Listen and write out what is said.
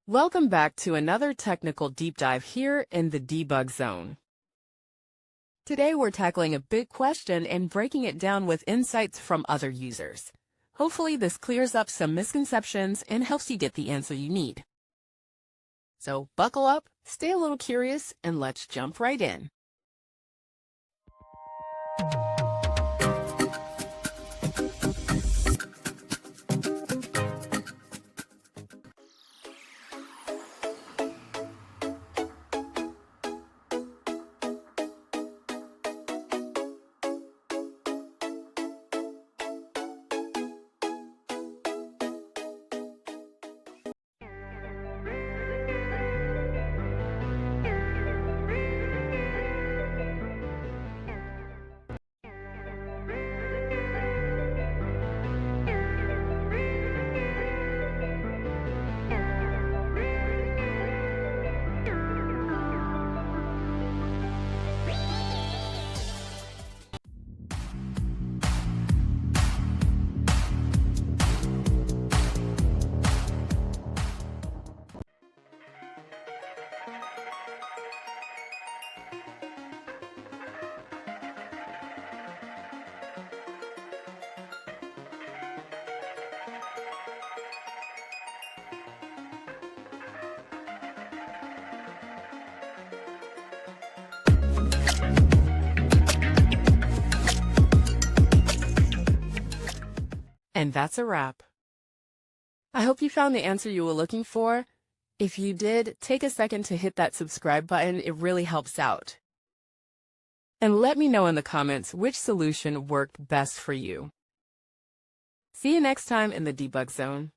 Welcome back to another technical deep dive here in the debug zone. Today we're tackling a big question and breaking it down with insights from other users. Hopefully this clears up some misconceptions and helps you get the answer you need. So buckle up, stay a little curious, and let's jump right in. And that's a wrap. I hope you found the answer you were looking for. If you did, take a second to hit that subscribe button. It really helps out. And let me know in the comments which solution worked best for you. See you next time in the debug zone.